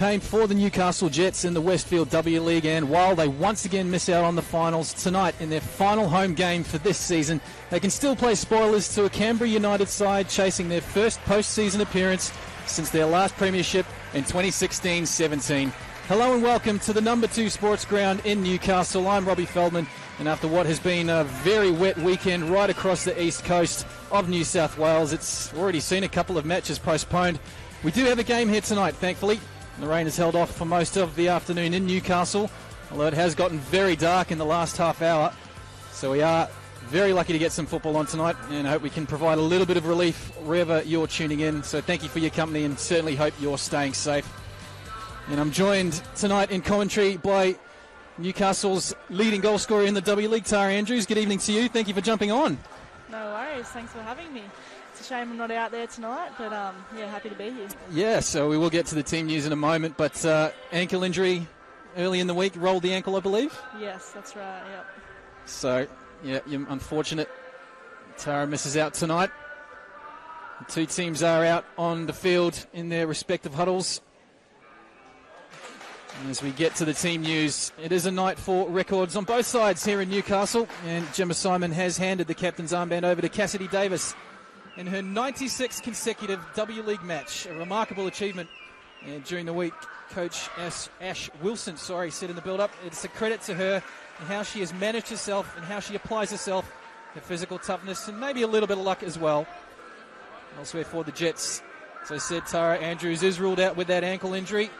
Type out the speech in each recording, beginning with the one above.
Pain for the Newcastle Jets in the Westfield W League, and while they once again miss out on the finals tonight in their final home game for this season, they can still play spoilers to a Canberra United side chasing their first postseason appearance since their last premiership in 2016-17. Hello and welcome to the number 2 sports ground in Newcastle. I'm Robbie Feldman, and after what has been a very wet weekend right across the east coast of New South Wales, it's already seen a couple of matches postponed. We do have a game here tonight, thankfully. The rain has held off for most of the afternoon in Newcastle, although it has gotten very dark in the last half hour. So we are very lucky to get some football on tonight, and I hope we can provide a little bit of relief wherever you're tuning in. So thank you for your company, and certainly hope you're staying safe. And I'm joined tonight in commentary by Newcastle's leading goal scorer in the W League, Tara Andrews. Good evening to you. Thank you for jumping on. No worries. Thanks for having me. It's a shame I'm not out there tonight, but yeah, happy to be here. Yeah, so we will get to the team news in a moment, but ankle injury early in the week, rolled the ankle, I believe? Yes, that's right, yep. So, yeah, you're unfortunate. Tara misses out tonight. The two teams are out on the field in their respective huddles. And as we get to the team news, it is a night for records on both sides here in Newcastle, and Gemma Simon has handed the captain's armband over to Cassidy Davis in her 96th consecutive W League match, a remarkable achievement. And during the week, Coach Ash Wilson said in the build-up, it's a credit to her and how she has managed herself and how she applies herself, her physical toughness, and maybe a little bit of luck as well. Elsewhere for the Jets, as I said, Tara Andrews is ruled out with that ankle injury,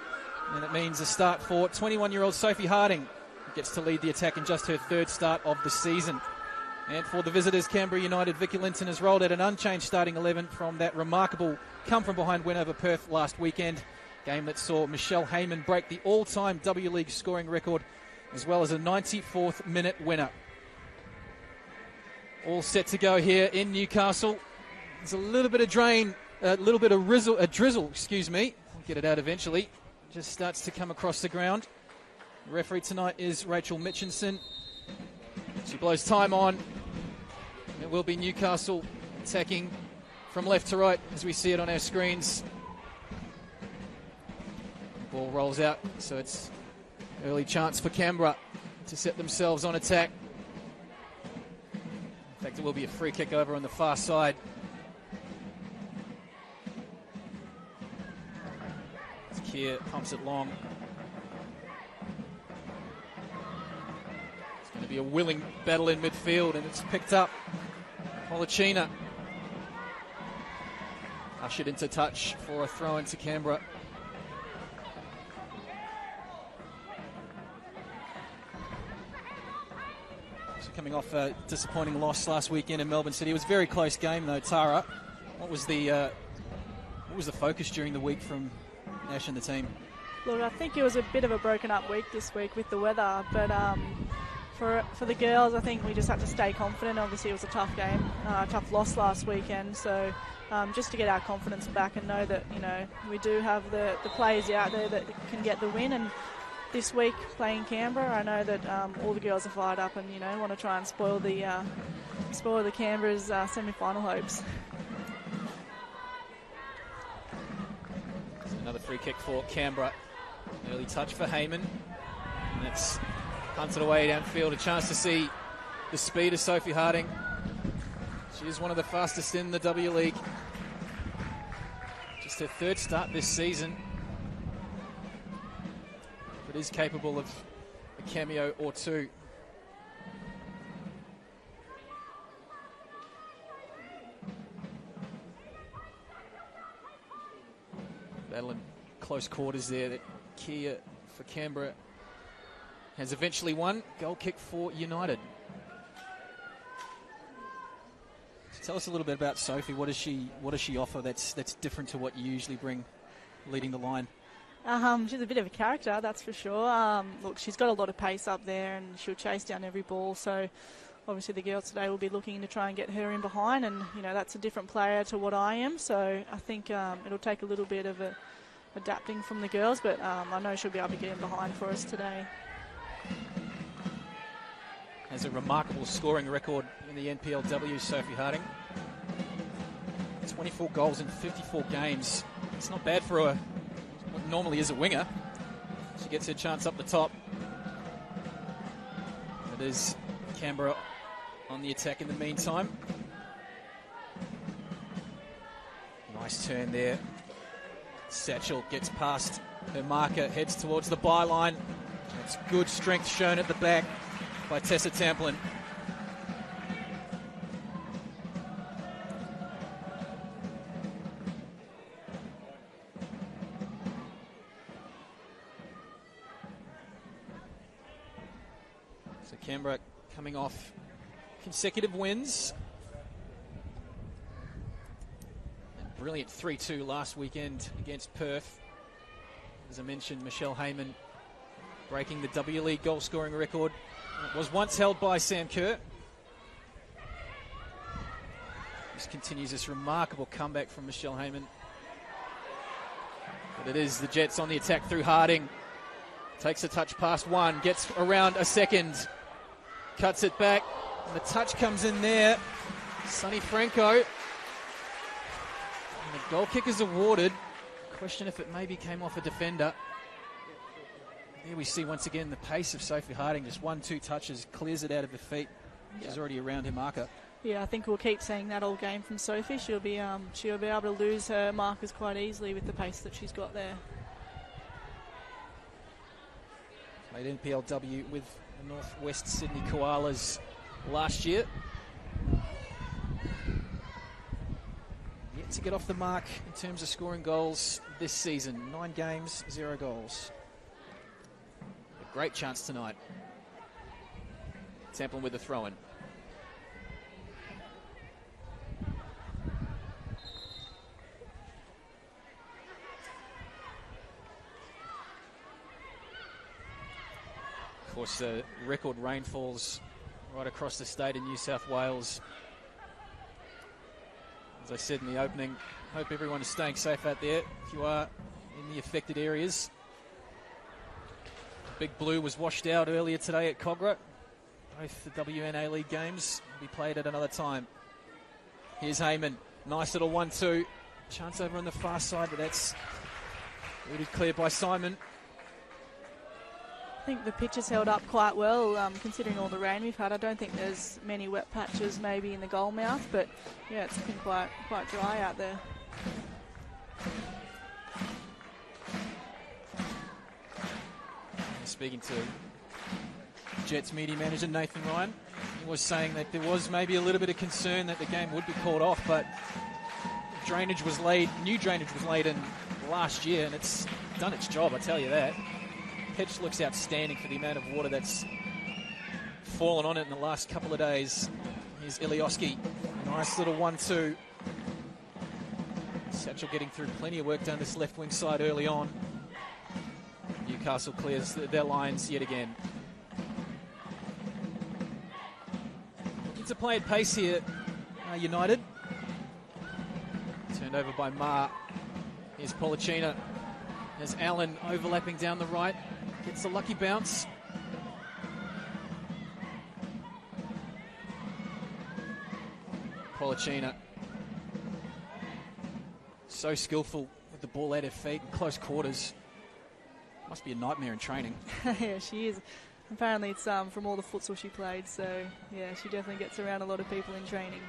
and it means a start for 21-year-old Sophie Harding, who gets to lead the attack in just her third start of the season. And for the visitors, Canberra United, Vicky Linton has rolled out an unchanged starting 11 from that remarkable come-from-behind win over Perth last weekend. Game that saw Michelle Heyman break the all-time W League scoring record, as well as a 94th minute winner. All set to go here in Newcastle. There's a little bit of drizzle, I'll get it out eventually. Just starts to come across the ground. The referee tonight is Rachel Mitchinson. She blows time on. It will be Newcastle attacking from left to right as we see it on our screens. The ball rolls out, so it's early chance for Canberra to set themselves on attack. In fact, it will be a free kick over on the far side. As Keir pumps it long. It's going to be a willing battle in midfield, and it's picked up. Polachina ushered into touch for a throw into Canberra. So coming off a disappointing loss last weekend in Melbourne City. It was a very close game though. Tara, what was the focus during the week from Ash and the team? Look, I think it was a bit of a broken up week this week with the weather, but for the girls, I think we just had to stay confident. Obviously, it was a tough game, tough loss last weekend. So just to get our confidence back and know that, we do have the players out there that can get the win. And this week, playing Canberra, I know that all the girls are fired up and, want to try and spoil the Canberra's semi-final hopes. Another free kick for Canberra. Early touch for Heyman. And it's punted away downfield. A chance to see the speed of Sophie Harding. She is one of the fastest in the W League. Just her third start this season. But is capable of a cameo or two. Battle in close quarters there that Keir for Canberra has eventually won. Goal kick for United. So tell us a little bit about Sophie. What does she offer that's different to what you usually bring leading the line? She's a bit of a character, that's for sure. Look, she's got a lot of pace up there and she'll chase down every ball. So obviously the girls today will be looking to try and get her in behind, and that's a different player to what I am. So I think it'll take a little bit of adapting from the girls, but I know she'll be able to get in behind for us today. Has a remarkable scoring record in the NPLW, Sophie Harding. 24 goals in 54 games. It's not bad for a what normally is a winger. She gets her chance up the top. It is Canberra on the attack in the meantime. Nice turn there. Satchel gets past her marker, heads towards the byline. That's good strength shown at the back by Tessa Tamplin. So Canberra coming off consecutive wins. And brilliant 3-2 last weekend against Perth. As I mentioned, Michelle Heyman breaking the W League goal scoring record. It was once held by Sam Kerr. This continues this remarkable comeback from Michelle Heyman. But it is the Jets on the attack through Harding. Takes a touch past one, gets around a second, cuts it back, and the touch comes in there. Sonny Franco. And the goal kick is awarded. Question if it maybe came off a defender. There we see once again the pace of Sophie Harding. Just 1-2 touches, clears it out of her feet. She's already around her marker. Yeah, I think we'll keep seeing that all game from Sophie. She'll be able to lose her markers quite easily with the pace that she's got there. Made NPLW with the Northwest Sydney Koalas last year. Yet to get off the mark in terms of scoring goals this season. 9 games, 0 goals. A great chance tonight. Tamplin with the throw-in. Of course, record rainfalls right across the state in New South Wales. As I said in the opening, hope everyone is staying safe out there if you are in the affected areas. Big Blue was washed out earlier today at Cogra. Both the WNA League games will be played at another time. Here's Heyman. Nice little 1-2. Chance over on the far side, but that's rooted clear by Simon. I think the pitch has held up quite well, considering all the rain we've had. I don't think there's many wet patches maybe in the goal mouth, but yeah, it's looking quite dry out there. Speaking to Jets media manager Nathan Ryan, he was saying that there was maybe a little bit of concern that the game would be called off, but new drainage was laid in last year, and it's done its job, I tell you that. Pitch looks outstanding for the amount of water that's fallen on it in the last couple of days. Here's Ilioski. Nice little 1-2. Satchel getting through plenty of work down this left wing side early on. Newcastle clears their lines yet again. Looking to play at pace here, United. Turned over by Ma. Here's Policina. There's Allen overlapping down the right. Gets a lucky bounce. Policina. So skillful with the ball at her feet in close quarters. Must be a nightmare in training. Yeah, she is. Apparently it's from all the futsal she played, so yeah, she definitely gets around a lot of people in training.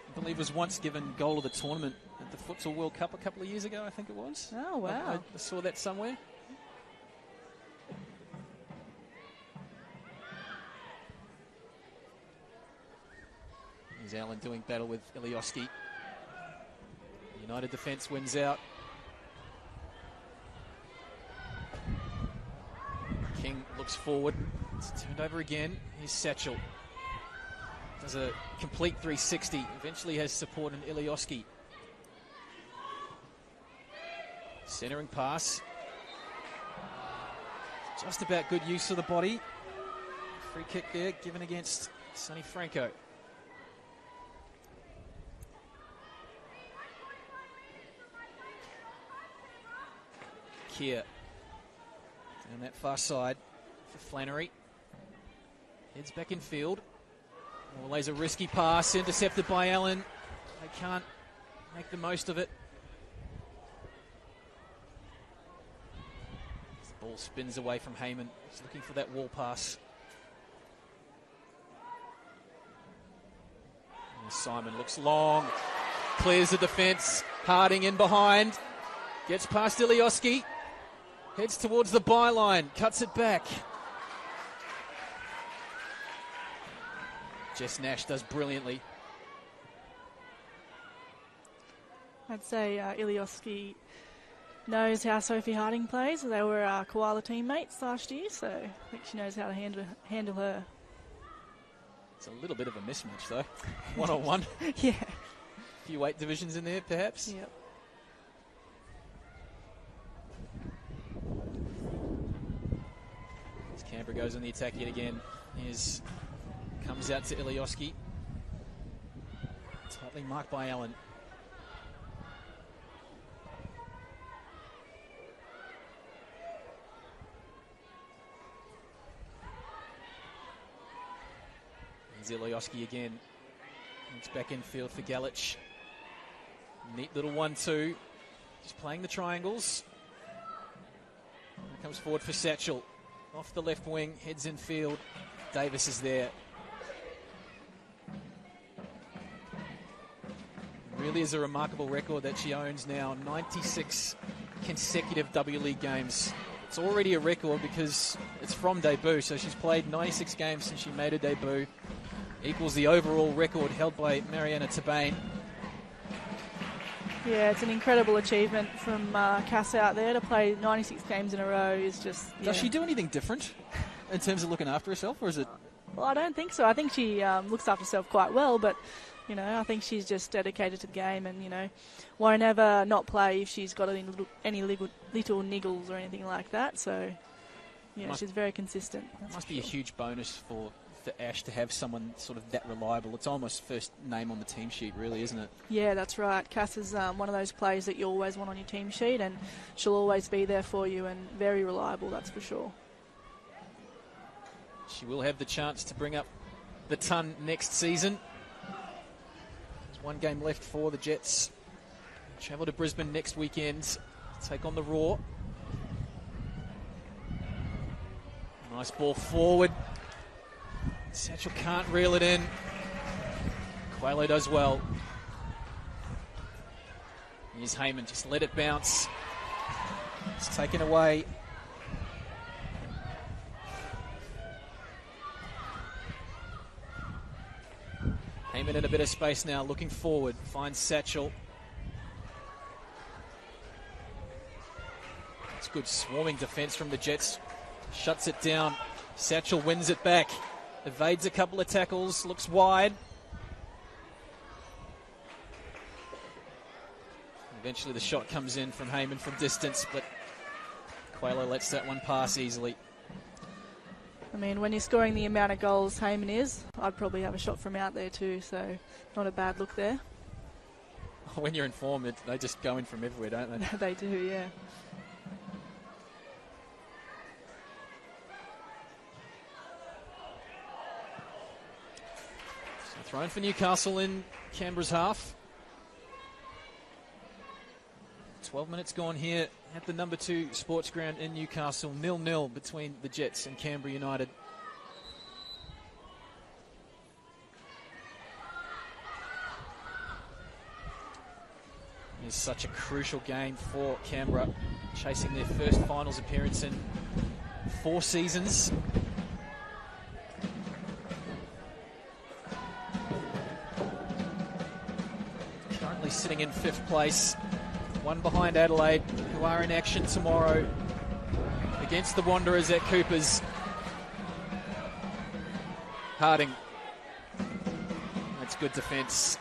I believe was once given goal of the tournament at the Futsal World Cup a couple of years ago, I think it was. Oh, wow. I saw that somewhere. Here's Allen doing battle with Ilioski. United defence wins out. King looks forward. It's turned over again. Here's Satchel. Does a complete 360. Eventually has support in Ilioski. Centering pass. Just about good use of the body. Free kick there given against Sonny Franco. Keir down that far side for Flannery. Heads back in field. Lays a risky pass, intercepted by Allen. They can't make the most of it. The ball spins away from Heyman. He's looking for that wall pass. And Simon looks long, clears the defence. Harding in behind, gets past Ilioski, heads towards the byline, cuts it back. Jess Nash does brilliantly. I'd say Ilioski knows how Sophie Harding plays. They were Koala teammates last year, so I think she knows how to handle her. It's a little bit of a mismatch, though. One-on-one. Yeah. A few weight divisions in there, perhaps. Yep. As Canberra goes on the attack yet again. Comes out to Ilioski. Tightly marked by Allen. Ilioski again. It's back infield for Galich. Neat little 1-2. Just playing the triangles. Comes forward for Satchel. Off the left wing, heads in field. Davis is there. Really is a remarkable record that she owns now. 96 consecutive W League games. It's already a record because it's from debut, so she's played 96 games since she made her debut. Equals the overall record held by Mariana Tabane. Yeah, it's an incredible achievement from Cass out there to play 96 games in a row. Is just. Yeah. Does she do anything different in terms of looking after herself, or is it? Well, I don't think so. I think she looks after herself quite well, but I think she's just dedicated to the game, and won't ever not play if she's got any little niggles or anything like that. So, she's very consistent. It must be a huge bonus for Ash to have someone sort of that reliable. It's almost first name on the team sheet, really, isn't it? Yeah, that's right. Cass is one of those players that you always want on your team sheet, and she'll always be there for you and very reliable, that's for sure. She will have the chance to bring up the ton next season. There's one game left for the Jets. Travel to Brisbane next weekend, take on the Raw. Nice ball forward. Satchel can't reel it in. Coelho does well. Here's Heyman, just let it bounce. It's taken away. Heyman in a bit of space now, looking forward, finds Satchel. It's good swarming defence from the Jets. Shuts it down. Satchel wins it back. Evades a couple of tackles, looks wide. Eventually the shot comes in from Heyman from distance, but Coelho lets that one pass easily. I mean, when you're scoring the amount of goals Heyman is, I'd probably have a shot from out there too, so not a bad look there. When you're in form, they just go in from everywhere, don't they? They do, yeah. Thrown for Newcastle in Canberra's half. 12 minutes gone here at the number 2 sports ground in Newcastle. 0-0 between the Jets and Canberra United. It's such a crucial game for Canberra, chasing their first finals appearance in 4 seasons. Sitting in 5th place, one behind Adelaide, who are in action tomorrow against the Wanderers at Coopers. Harding, that's good defence.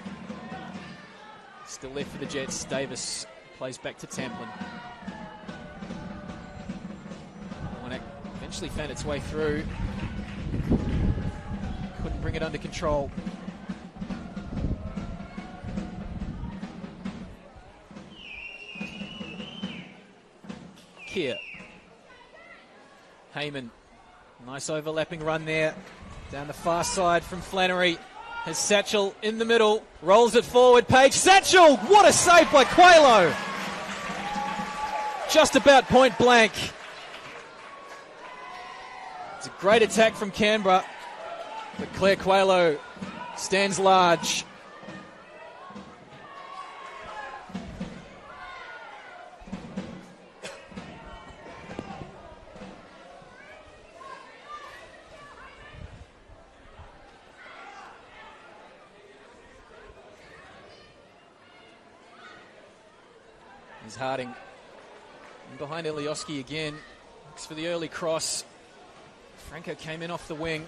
Still left for the Jets. Davis plays back to Tamplin. One eventually found its way through. Couldn't bring it under control. Here. Heyman, nice overlapping run there. Down the far side from Flannery. Has Satchel in the middle, rolls it forward, Page. Satchel! What a save by Quayle! Just about point blank. It's a great attack from Canberra, but Claire Quayle stands large. Here's Harding. And behind Ilioski again. Looks for the early cross. Franco came in off the wing.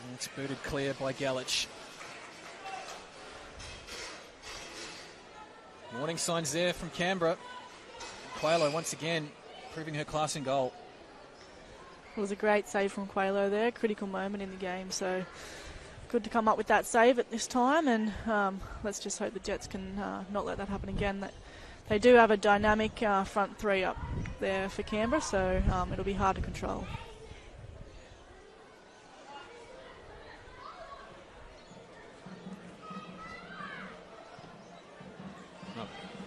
And it's booted clear by Galich. Warning signs there from Canberra. Quayle once again proving her class in goal. It was a great save from Quayle there. Critical moment in the game. So good to come up with that save at this time, and let's just hope the Jets can not let that happen again. They do have a dynamic front three up there for Canberra, so it'll be hard to control.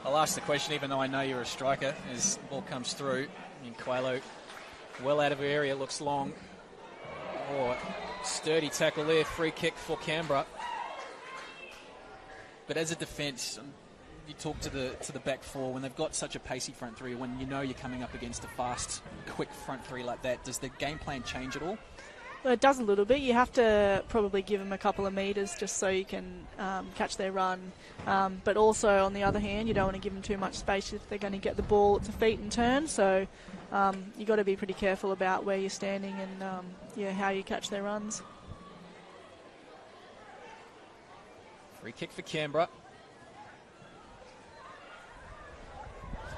I'll ask the question, even though I know you're a striker, as the ball comes through. I mean, Quayle well out of her area, looks long. Oh, sturdy tackle there, free kick for Canberra. But as a defence, you talk to the back four, when they've got such a pacey front three, when you know you're coming up against a fast, quick front three like that, does the game plan change at all? Well, it does a little bit. You have to probably give them a couple of metres just so you can catch their run. But also, on the other hand, you don't want to give them too much space if they're going to get the ball at the feet and turn. So you've got to be pretty careful about where you're standing and how you catch their runs. Free kick for Canberra.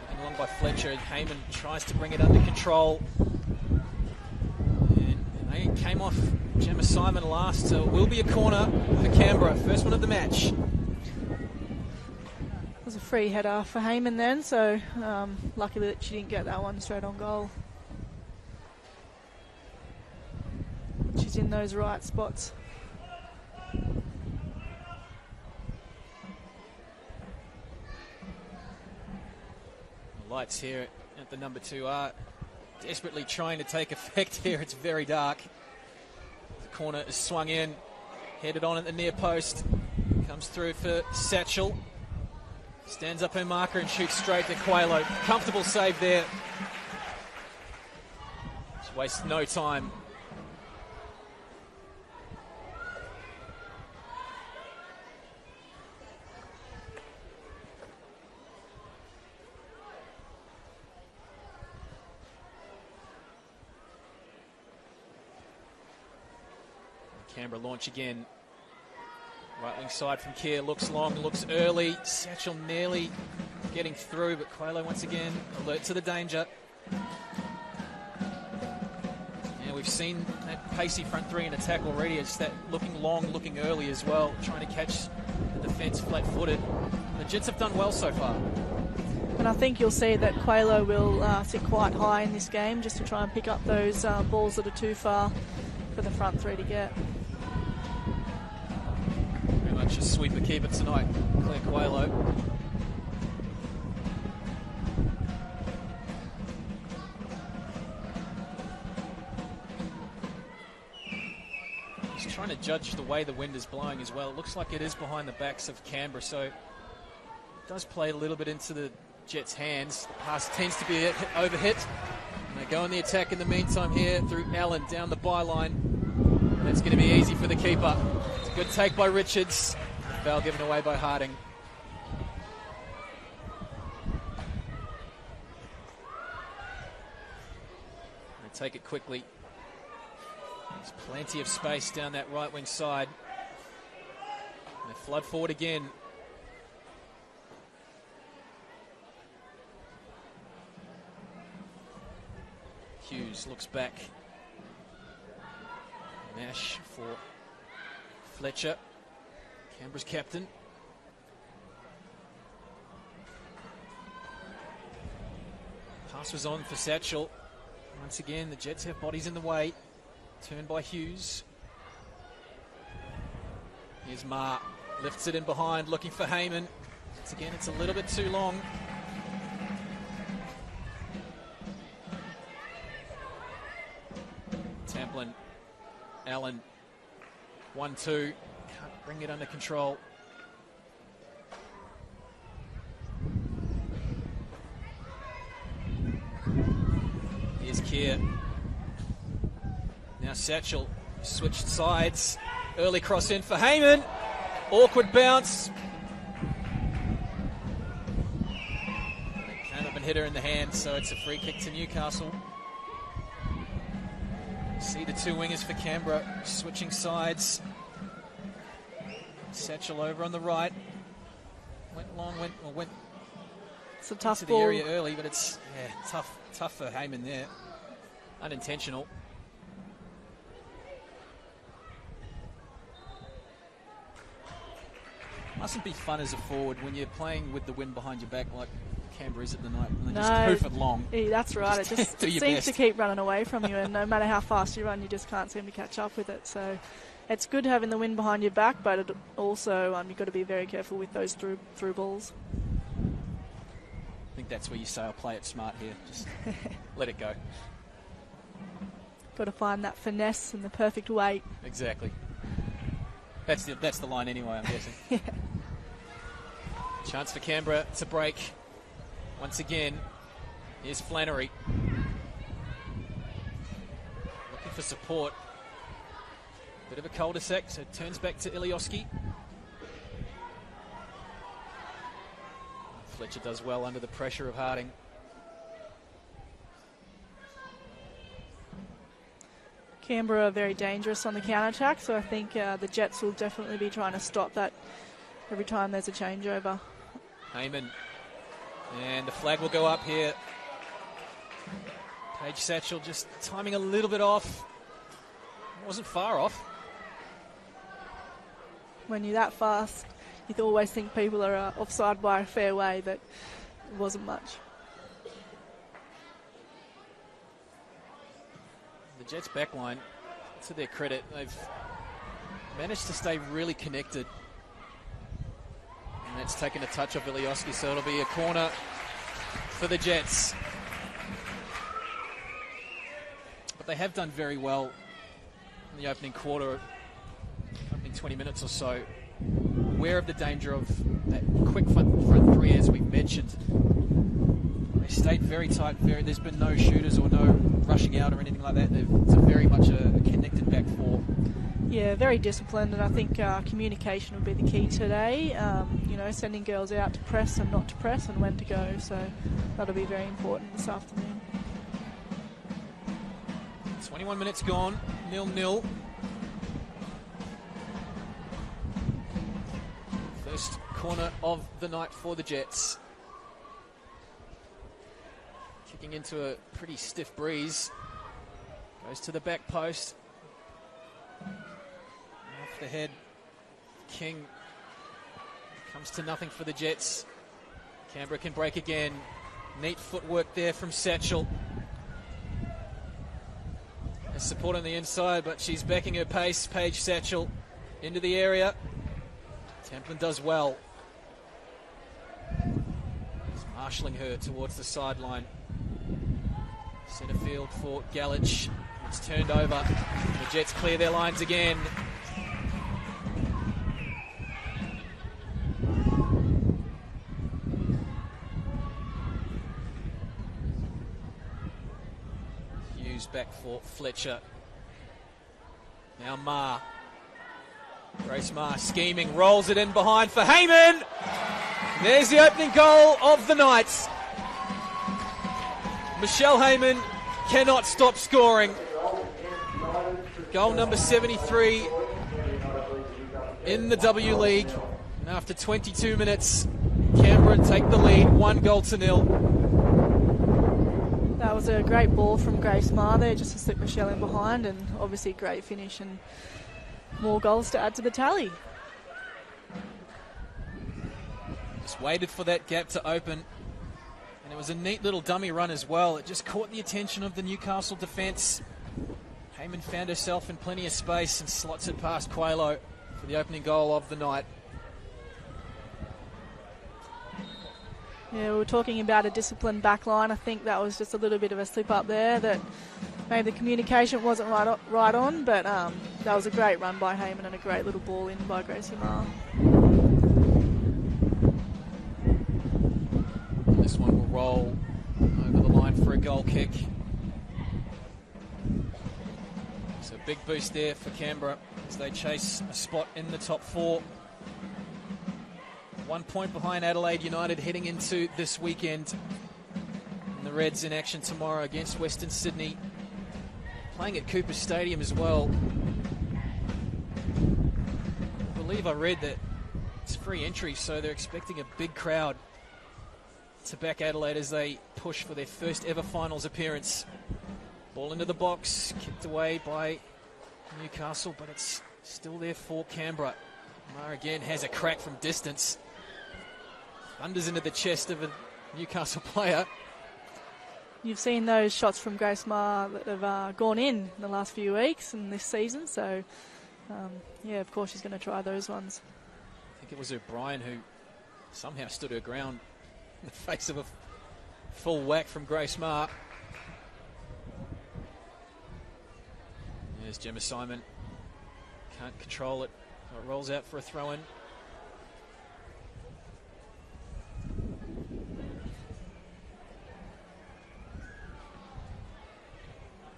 Taken along by Fletcher. Heyman tries to bring it under control. And they came off Gemma Simon last, so it will be a corner for Canberra. First one of the match. It was a free header for Heyman then, so lucky that she didn't get that one straight on goal. She's in those right spots. The lights here at the number 2 are desperately trying to take effect here. It's very dark. The corner is swung in, headed on at the near post. Comes through for Satchel. Stands up her marker and shoots straight to Quayle. Comfortable save there. Just wastes no time. Canberra launch again. Right wing side from Keir. Looks long, looks early. Satchel nearly getting through, but Quayle once again alert to the danger. Yeah, we've seen that pacey front three in attack already. It's that looking long, looking early as well, trying to catch the defence flat-footed. The Jets have done well so far. And I think you'll see that Quayle will sit quite high in this game just to try and pick up those balls that are too far for the front three to get. Very much a sweeper keeper tonight, Claire Quayle. Just trying to judge the way the wind is blowing as well. It looks like it is behind the backs of Canberra, so it does play a little bit into the Jets' hands. The pass tends to be overhit. And they go on the attack in the meantime here through Allen down the byline. That's going to be easy for the keeper. It's a good take by Richards. Foul given away by Harding. They take it quickly. There's plenty of space down that right wing side. And they flood forward again. Hughes looks back. Nash for Fletcher, Canberra's captain. Pass was on for Satchel. Once again, the Jets have bodies in the way. Turned by Hughes. Here's Ma, lifts it in behind, looking for Heyman. Once again, it's a little bit too long. Tamplin, Allen, 1-2, can't bring it under control. Here's Keir. Now Satchel, switched sides, early cross in for Heyman, awkward bounce. Came up and hit her in the hand, so it's a free kick to Newcastle. See the two wingers for Canberra switching sides. Satchel over on the right. Went long, went it's a tough to ball. the area early, but it's tough for Heyman there. Unintentional. Mustn't be fun as a forward when you're playing with the wind behind your back like Canberra is at the night, and they just hoof it long. Yeah, that's right. It just seems to keep running away from you, and no matter how fast you run, you just can't seem to catch up with it. So it's good having the wind behind your back, but it also you've got to be very careful with those through balls. I think that's where you say, I'll play it smart here. Just let it go. Got to find that finesse and the perfect weight. Exactly. That's the line anyway, I'm guessing. Yeah. Chance for Canberra to break. Once again, here's Flannery. Looking for support. Bit of a cul-de-sac, so turns back to Ilioski. Fletcher does well under the pressure of Harding. Canberra are very dangerous on the counter-attack, so I think the Jets will definitely be trying to stop that every time there's a changeover. Heyman. And the flag will go up here. Paige Satchel just timing a little bit off. Wasn't far off. When you're that fast, you always think people are offside by a fair way, but it wasn't much. The Jets' backline, to their credit, they've managed to stay really connected. And that's taken a touch off Ilioski, so it'll be a corner for the Jets. But they have done very well in the opening quarter, opening 20 minutes or so. Aware of the danger of that quick front three, as we've mentioned. They stayed very tight. There's been no shooters or no rushing out or anything like that. It's very much a connected back four. Yeah, very disciplined, and I think communication will be the key today. Sending girls out to press and not to press, and when to go. So that'll be very important this afternoon. 21 minutes gone, 0-0. First corner of the night for the Jets. Kicking into a pretty stiff breeze. Goes to the back post. Off the head. King. Comes to nothing for the Jets. Canberra can break again. Neat footwork there from Satchel. There's support on the inside, but she's backing her pace. Paige Satchel into the area. Tamplin does well. He's marshalling her towards the sideline. Centre field for Galich. It's turned over. The Jets clear their lines again. Hughes back for Fletcher. Now Ma. Grace Ma scheming, rolls it in behind for Heyman. There's the opening goal of the night. Michelle Heyman cannot stop scoring. Goal number 73 in the W League. And after 22 minutes, Canberra take the lead, 1-0. That was a great ball from Grace Ma there, just to slip Michelle in behind, and obviously great finish and more goals to add to the tally. Just waited for that gap to open. And it was a neat little dummy run as well. It just caught the attention of the Newcastle defence. Heyman found herself in plenty of space and slots it past Coelho for the opening goal of the night. Yeah, we were talking about a disciplined back line. I think that was just a little bit of a slip up there, that maybe the communication wasn't right on, but that was a great run by Heyman and a great little ball in by Gracie Marr. This one will roll over the line for a goal kick. So big boost there for Canberra as they chase a spot in the top 4. 1 point behind Adelaide United heading into this weekend. And the Reds in action tomorrow against Western Sydney. Playing at Cooper Stadium as well. I believe I read that it's free entry, so they're expecting a big crowd to back Adelaide as they push for their first ever finals appearance. Ball into the box, kicked away by Newcastle, but it's still there for Canberra. Marr again has a crack from distance. Thunders into the chest of a Newcastle player. You've seen those shots from Grace Marr that have gone in the last few weeks and this season, so yeah, of course she's going to try those ones. I think it was O'Brien who somehow stood her ground in the face of a full whack from Grace Marr. There's Gemma Simon. Can't control it. So it rolls out for a throw-in.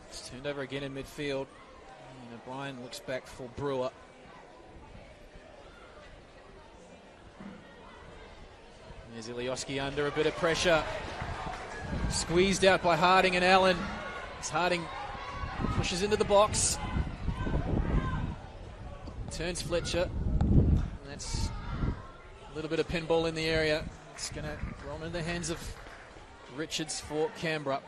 It's turned over again in midfield. And O'Brien looks back for Brewer. There's Ilioski under a bit of pressure. Squeezed out by Harding and Allen. As Harding pushes into the box. Turns Fletcher. And that's a little bit of pinball in the area. It's going to roll into the hands of Richards for Canberra.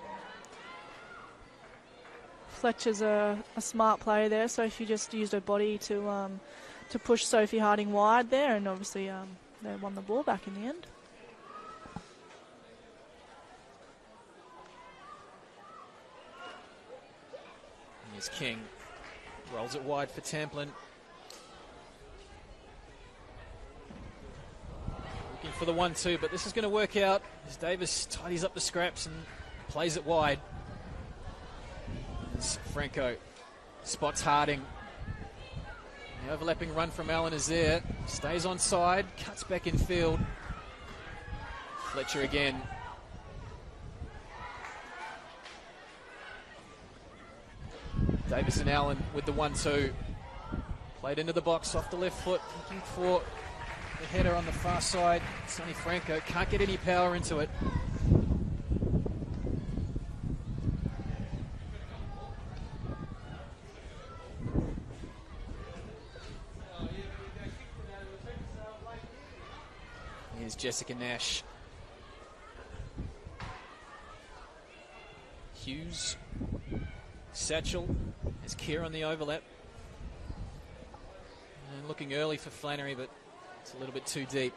Fletcher's a smart player there, so she just used her body to push Sophie Harding wide there, and obviously they won the ball back in the end. Here's King. Rolls it wide for Tamplin. Looking for the 1-2, but this is going to work out as Davis tidies up the scraps and plays it wide. As Franco spots Harding. The overlapping run from Allen is there. Stays on side, cuts back in field. Fletcher again. Davis and Allen with the 1-2. Played into the box off the left foot, looking for the header on the far side. Sonny Franco can't get any power into it. Here's Jessica Nash. Hughes. Satchel has Keir on the overlap. And looking early for Flannery, but it's a little bit too deep.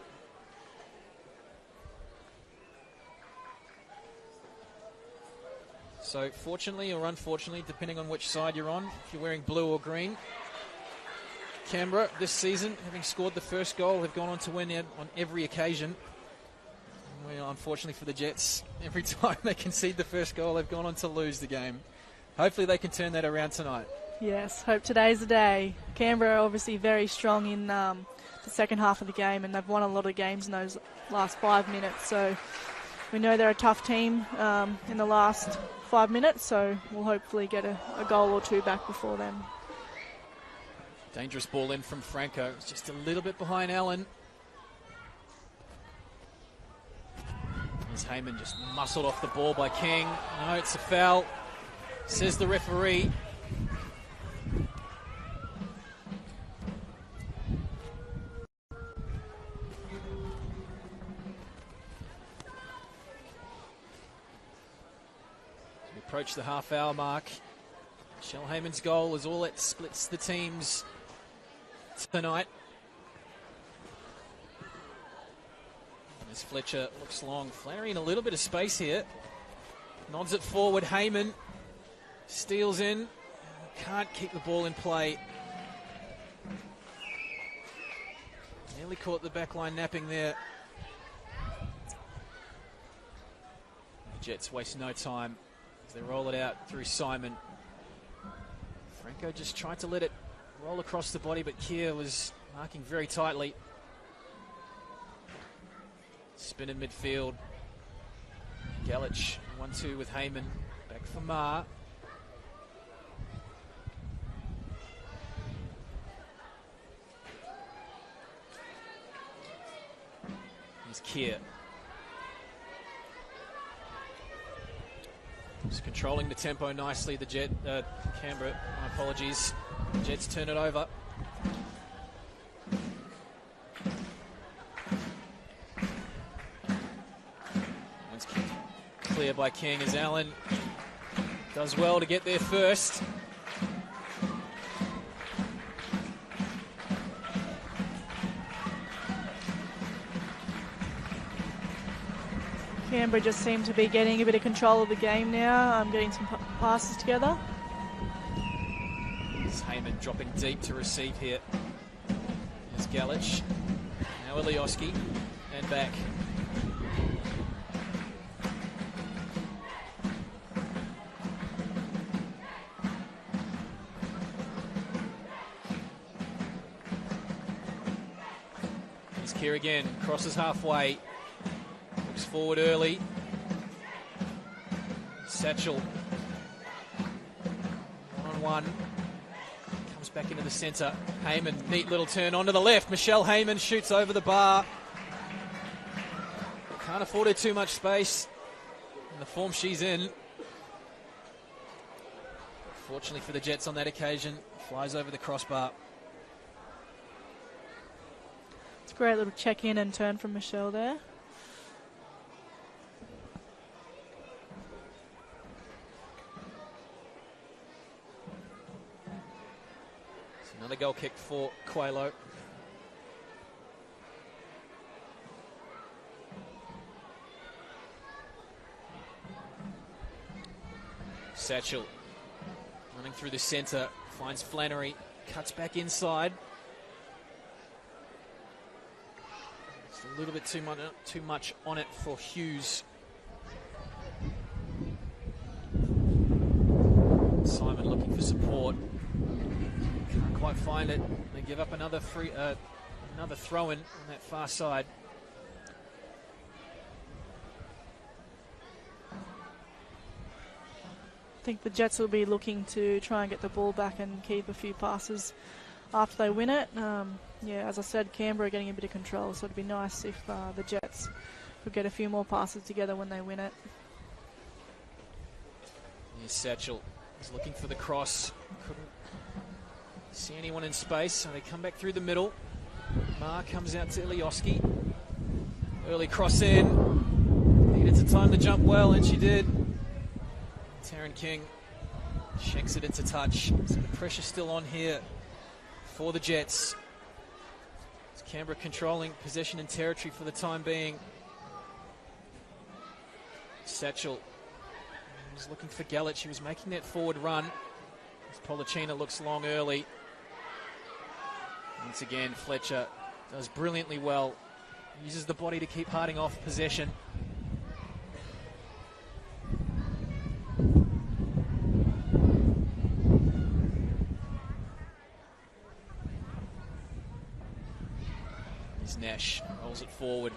So fortunately or unfortunately, depending on which side you're on, if you're wearing blue or green, Canberra this season, having scored the first goal, have gone on to win on every occasion. Well, unfortunately for the Jets, every time they concede the first goal, they've gone on to lose the game. Hopefully they can turn that around tonight. Yes, hope today's the day. Canberra obviously very strong in the second half of the game, and they've won a lot of games in those last 5 minutes. So we know they're a tough team in the last 5 minutes, so we'll hopefully get a goal or two back before then. Dangerous ball in from Franco. It's just a little bit behind Allen. As Heyman just muscled off the ball by King. No, it's a foul, says the referee. As we approach the half-hour mark, Michelle Heyman's goal is all that splits the teams tonight. As Fletcher looks long, Flannery in a little bit of space here. Nods it forward, Heyman steals in, can't keep the ball in play. Nearly caught the back line napping there. The Jets waste no time as they roll it out through Simon. Franco just tried to let it roll across the body, but Keir was marking very tightly. Spin in midfield. Galich 1-2 with Heyman. Back for Ma. Here's Keir. Just controlling the tempo nicely. The Canberra, my apologies. The Jets turn it over. It's clear by King as Allen does well to get there first. Canberra just seem to be getting a bit of control of the game now. I'm getting some passes together. It's Heyman dropping deep to receive here. There's Galich. Now Ilioski. And back. Here's Keir again. Crosses halfway. Looks forward early. Satchel. 1-on-1. Comes back into the centre. Heyman, neat little turn onto the left. Michelle Heyman shoots over the bar. Can't afford her too much space in the form she's in. Fortunately for the Jets on that occasion, flies over the crossbar. It's a great little check in and turn from Michelle there. Another goal kick for Coelho. Satchel running through the centre, finds Flannery, cuts back inside. Just a little bit too much on it for Hughes. Simon looking for support. Can't quite find it. They give up another throw-in on that far side. I think the Jets will be looking to try and get the ball back and keep a few passes after they win it. Yeah, as I said, Canberra are getting a bit of control, so it'd be nice if the Jets could get a few more passes together when they win it. Here's Satchel. He's looking for the cross. Couldn't see anyone in space, so they come back through the middle. Ma comes out to Ilioski. Early cross in. Needed to time the jump well, and she did. Taryn King shanks it into touch. So the pressure still on here for the Jets. It's Canberra controlling possession and territory for the time being. Satchel was looking for Galich. He was making that forward run. As Polachina looks long early. Once again, Fletcher does brilliantly well. Uses the body to keep harding off possession. Here's Nash, rolls it forward.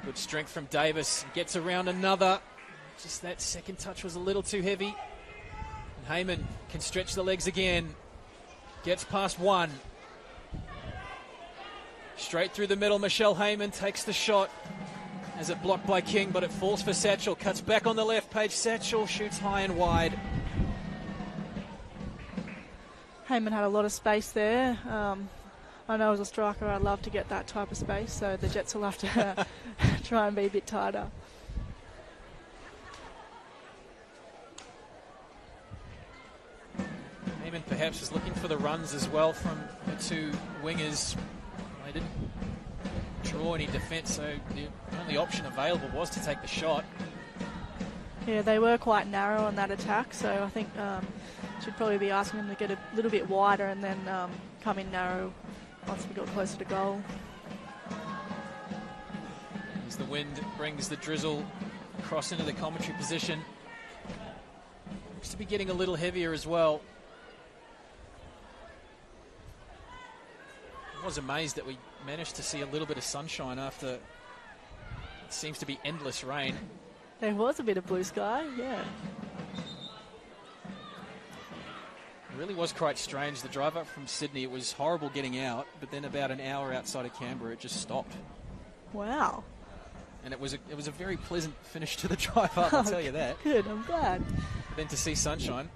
Good strength from Davis, gets around another. Just that second touch was a little too heavy. And Heyman can stretch the legs again. Gets past one. Straight through the middle, Michelle Heyman takes the shot as it blocked by King, but it falls for Satchel. Cuts back on the left page. Satchel shoots high and wide. Heyman had a lot of space there. I know as a striker I'd love to get that type of space, so the Jets will have to try and be a bit tighter. Heyman perhaps was looking for the runs as well from the two wingers. They didn't draw any defence, so the only option available was to take the shot. Yeah, they were quite narrow on that attack, so I think should probably be asking them to get a little bit wider and then come in narrow once we got closer to goal. As the wind brings the drizzle across into the commentary position. Looks to be getting a little heavier as well. I was amazed that we managed to see a little bit of sunshine after it seems to be endless rain. There was a bit of blue sky, yeah. It really was quite strange. The drive up from Sydney, it was horrible getting out, but then about an hour outside of Canberra, it just stopped. Wow. And it was a very pleasant finish to the drive up, I'll tell you that. Good, I'm glad. Then to see sunshine.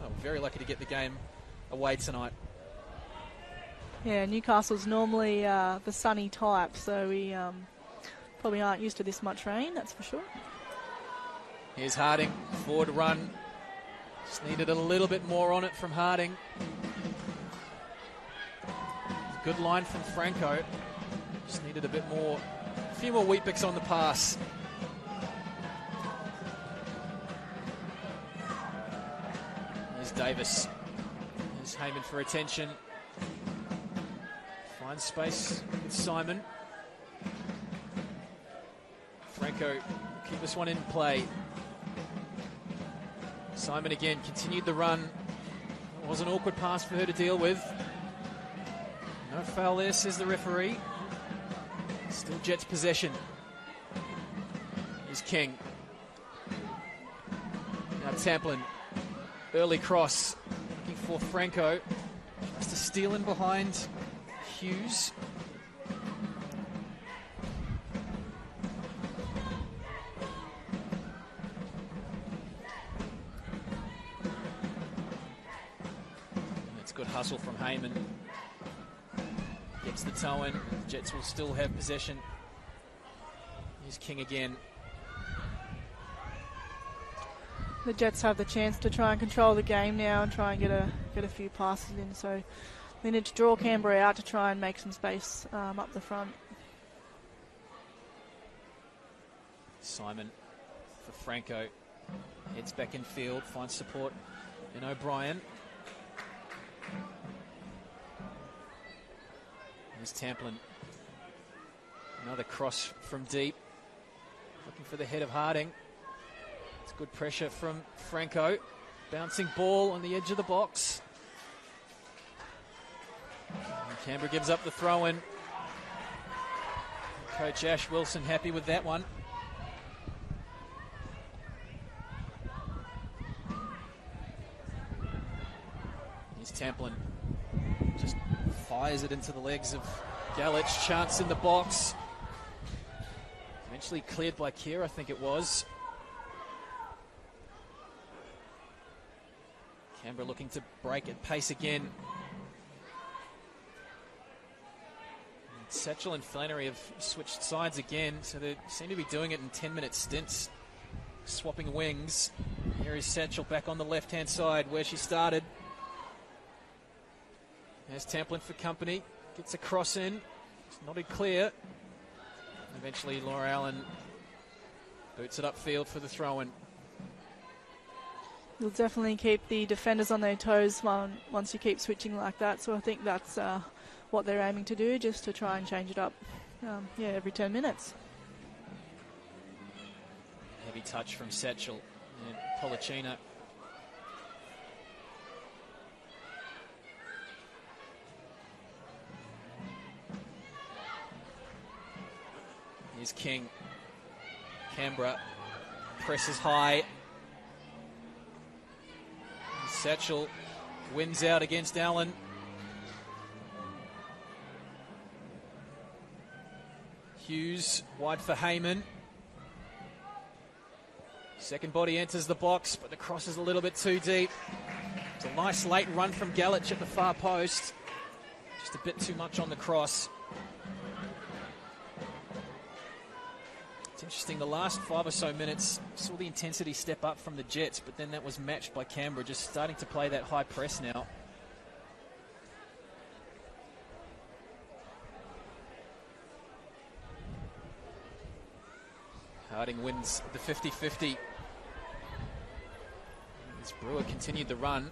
Oh, very lucky to get the game away tonight. Yeah, Newcastle's normally the sunny type, so we probably aren't used to this much rain, that's for sure. Here's Harding, forward run. Just needed a little bit more on it from Harding. Good line from Franco. Just needed a bit more, a few more wheat picks on the pass. There's Davis. There's Heyman for attention. Finds space with Simon. Franco keep this one in play. Simon again continued the run. It was an awkward pass for her to deal with. No foul there, says the referee. Still Jets possession. Here's King. Now Tamplin. Early cross. Looking for Franco. Tries to steal in behind Hughes. Good hustle from Heyman. Gets the toe in. Jets will still have possession. Here's King again. The Jets have the chance to try and control the game now and try and get a few passes in. So we need to draw Canberra out to try and make some space up the front. Simon for Franco. Heads back in field. Finds support in O'Brien. There's Tamplin. Another cross from deep. Looking for the head of Harding. It's good pressure from Franco. Bouncing ball on the edge of the box. And Canberra gives up the throw-in. Coach Ash Wilson happy with that one. Here's Tamplin. Just fires it into the legs of Galich. Chance in the box. Eventually cleared by Keir, I think it was. Canberra looking to break at pace again. And Satchel and Flannery have switched sides again, so they seem to be doing it in 10-minute stints. Swapping wings. Here is Satchel back on the left-hand side where she started. There's Tamplin for company. Gets a cross in. It's nodded clear. Eventually Laura Allen boots it upfield for the throw-in. You'll definitely keep the defenders on their toes once you keep switching like that. So I think that's what they're aiming to do, just to try and change it up every 10 minutes. Heavy touch from Satchel and Policina. Here's King. Canberra presses high. Satchel wins out against Allen. Hughes wide for Heyman. Second body enters the box, but the cross is a little bit too deep. It's a nice late run from Galich at the far post. Just a bit too much on the cross. It's interesting, the last 5 or so minutes saw the intensity step up from the Jets, but then that was matched by Canberra, just starting to play that high press now. Harding wins the 50-50. As Brewer continued the run.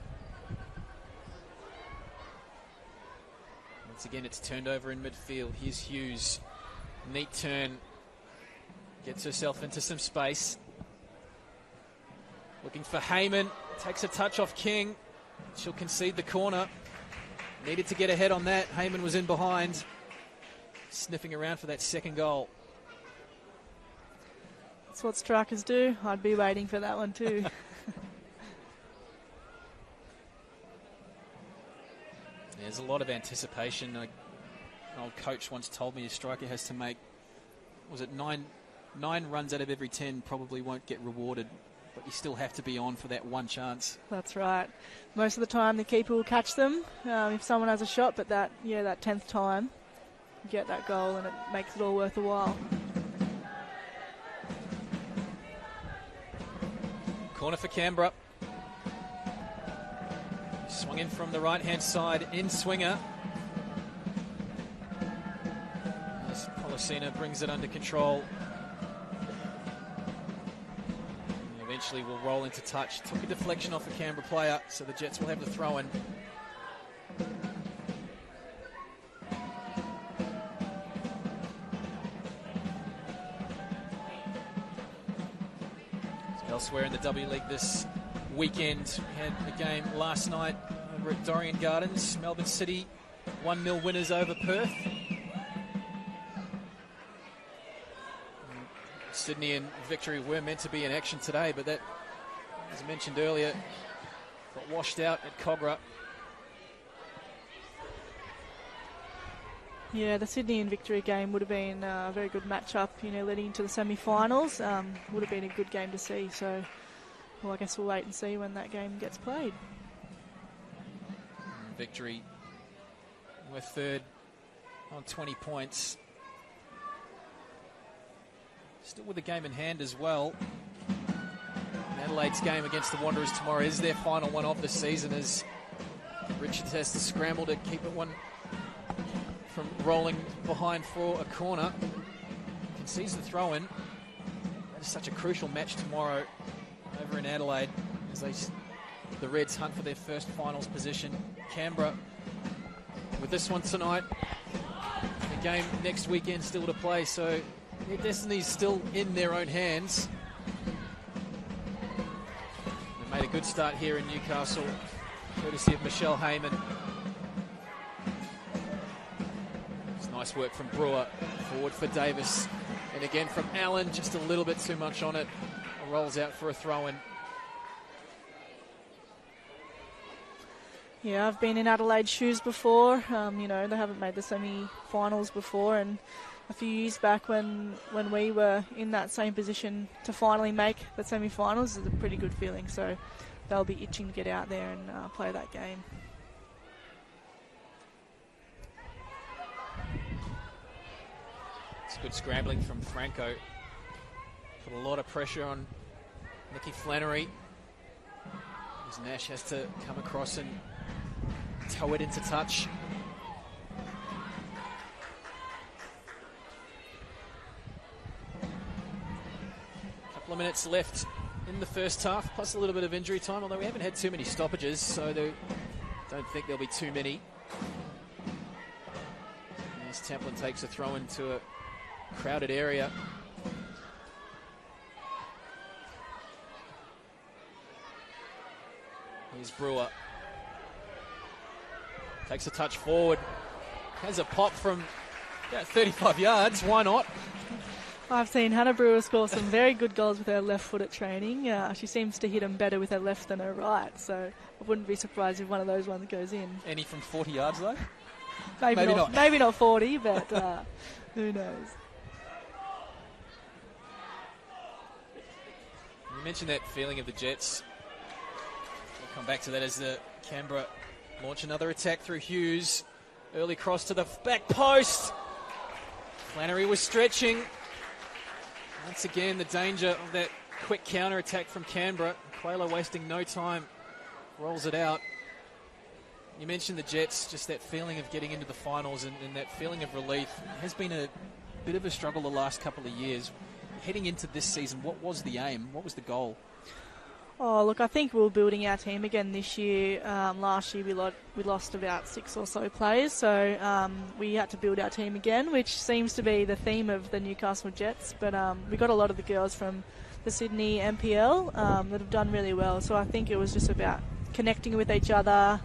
Once again, it's turned over in midfield. Here's Hughes. Neat turn. Gets herself into some space. Looking for Heyman. Takes a touch off King. She'll concede the corner. Needed to get ahead on that. Heyman was in behind. Sniffing around for that second goal. That's what strikers do. I'd be waiting for that one too. There's a lot of anticipation. An old coach once told me a striker has to make, was it nine runs out of every 10 probably won't get rewarded, but you still have to be on for that one chance. That's right. Most of the time the keeper will catch them if someone has a shot, but that 10th time you get that goal and it makes it all worth a while. Corner for Canberra. Swung in from the right-hand side, in swinger. As Policina brings it under control. And eventually will roll into touch. Took a deflection off a Canberra player, so the Jets will have the throw-in. Elsewhere in the W League this weekend, we had a game last night over at Dorrien Gardens. Melbourne City 1-0 winners over Perth. Sydney and Victory were meant to be in action today, but that, as mentioned earlier, got washed out at Cogra. Yeah, the Sydney and Victory game would have been a very good matchup, leading into the semi-finals. Would have been a good game to see, so well, I guess we'll wait and see when that game gets played. Victory were third on 20 points. Still with the game in hand as well. Adelaide's game against the Wanderers tomorrow is their final one of the season, as Richards has to scramble to keep it one from rolling behind for a corner. Concedes the throw-in. That is such a crucial match tomorrow over in Adelaide as the Reds hunt for their first finals position. Canberra with this one tonight. The game next weekend still to play, so their destiny's still in their own hands. They made a good start here in Newcastle, courtesy of Michelle Heyman. Nice work from Brewer, forward for Davis, and again from Allen, just a little bit too much on it. Rolls out for a throw-in. Yeah, I've been in Adelaide's shoes before. They haven't made the semi-finals before, and a few years back when we were in that same position to finally make the semi-finals is a pretty good feeling. So they'll be itching to get out there and play that game. It's good scrambling from Franco. Put a lot of pressure on Nicky Flannery, as Nash has to come across and tow it into touch. Couple of minutes left in the first half, plus a little bit of injury time, although we haven't had too many stoppages, so don't think there'll be too many. As Templin takes a throw into a crowded area. Here's Brewer. Takes a touch forward. Has a pop from about 35 yards. Why not? I've seen Hannah Brewer score some very good goals with her left foot at training. She seems to hit them better with her left than her right, so I wouldn't be surprised if one of those ones goes in. Any from 40 yards though? Maybe not. Maybe not 40, but who knows? You mentioned that feeling of the Jets. We'll come back to that as the Canberra launch another attack through Hughes. Early cross to the back post. Flannery was stretching. Once again, the danger of that quick counter attack from Canberra. Quayler wasting no time. Rolls it out. You mentioned the Jets, just that feeling of getting into the finals and that feeling of relief. It has been a bit of a struggle the last couple of years. Heading into this season, what was the aim? What was the goal? Oh, look, I think we're building our team again this year. Last year we lost about 6 or so players, so we had to build our team again, which seems to be the theme of the Newcastle Jets. But we got a lot of the girls from the Sydney NPL that have done really well, so I think it was just about connecting with each other,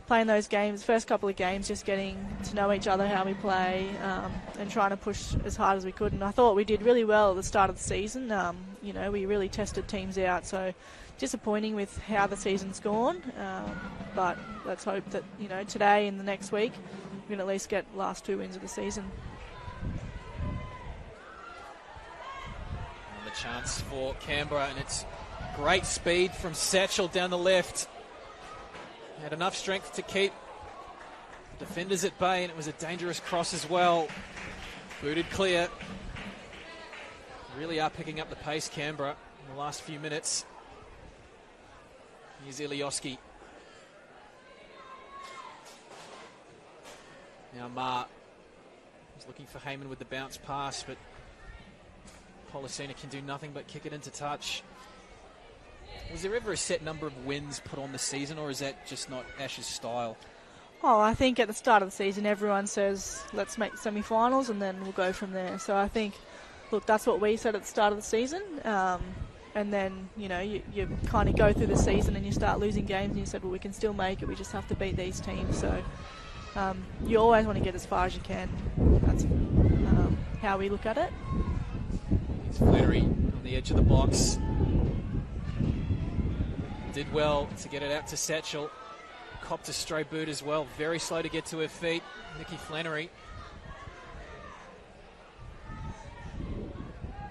playing those games, first couple of games, just getting to know each other, how we play, and trying to push as hard as we could. And I thought we did really well at the start of the season. We really tested teams out, so disappointing with how the season's gone. But let's hope that, today and the next week, we can at least get the last 2 wins of the season. And the chance for Canberra, and it's great speed from Satchel down the left. Had enough strength to keep defenders at bay, and it was a dangerous cross as well. Booted clear. Really are picking up the pace, Canberra, in the last few minutes. Here's Ilioski. Now Ma is looking for Heyman with the bounce pass, but Polisina can do nothing but kick it into touch. Was there ever a set number of wins put on the season, or is that just not Ash's style? Oh, I think at the start of the season, everyone says, let's make semi-finals, and then we'll go from there. So I think, look, that's what we said at the start of the season. And then, you kind of go through the season and you start losing games, and you said, well, we can still make it. We just have to beat these teams. So you always want to get as far as you can. That's how we look at it. It's Flannery on the edge of the box. Did well to get it out to Satchel. Copped a stray boot as well. Very slow to get to her feet. Nikki Flannery.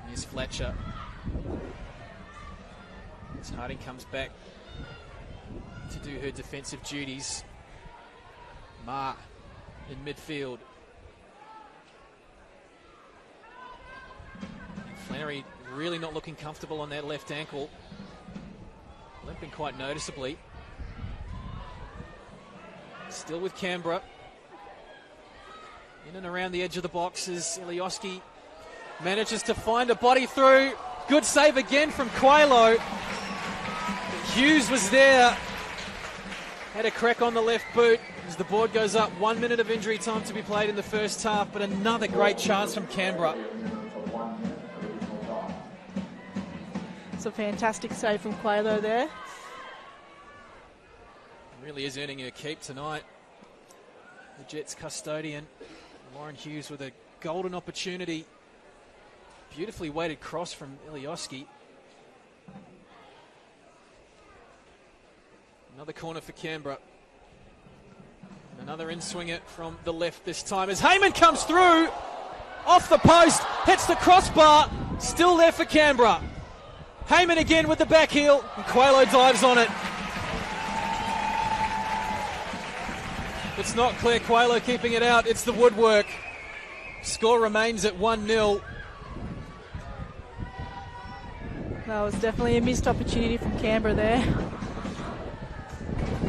Here's Fletcher. As Harding comes back to do her defensive duties. Ma in midfield. And Flannery really not looking comfortable on that left ankle. Limping quite noticeably. Still with Canberra. In and around the edge of the box as Ilioski manages to find a body through. Good save again from Quailo. Hughes was there. Had a crack on the left boot as the board goes up. 1 minute of injury time to be played in the first half, but another great chance from Canberra. It's a fantastic save from Quailo there. Really is earning her keep tonight. The Jets custodian, Lauren Hughes, with a golden opportunity. Beautifully weighted cross from Ilioski. Another corner for Canberra. Another in-swinger from the left this time as Heyman comes through. Off the post, hits the crossbar. Still there for Canberra. Heyman again with the back heel, and Quailo dives on it. It's not Claire Quailo keeping it out, it's the woodwork. Score remains at 1-0. That was definitely a missed opportunity from Canberra there.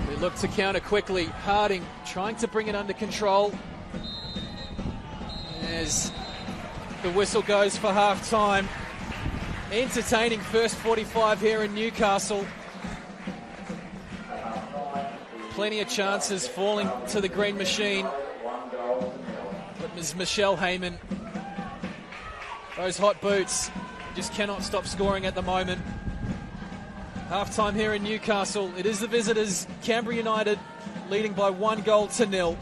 We look to counter quickly. Harding trying to bring it under control as the whistle goes for half-time. Entertaining first 45 here in Newcastle. Plenty of chances falling to the green machine. But Ms. Michelle Heyman, those hot boots, just cannot stop scoring at the moment. Half-time here in Newcastle. It is the visitors, Canberra United, leading by 1-0.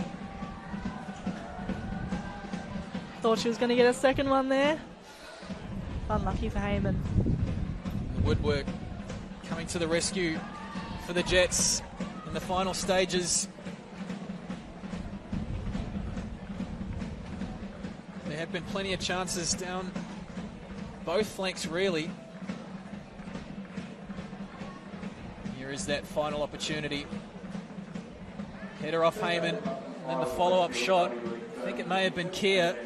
Thought she was going to get a second one there. Unlucky for Heyman. The woodwork coming to the rescue for the Jets in the final stages. There have been plenty of chances down both flanks, really. Here is that final opportunity. Header off Heyman, and then the follow-up shot. I think it may have been Keir,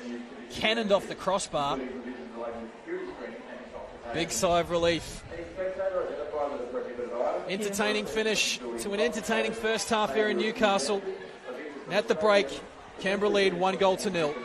cannoned off the crossbar. Big sigh of relief. Entertaining finish to an entertaining first half here in Newcastle. And at the break, Canberra lead 1-0.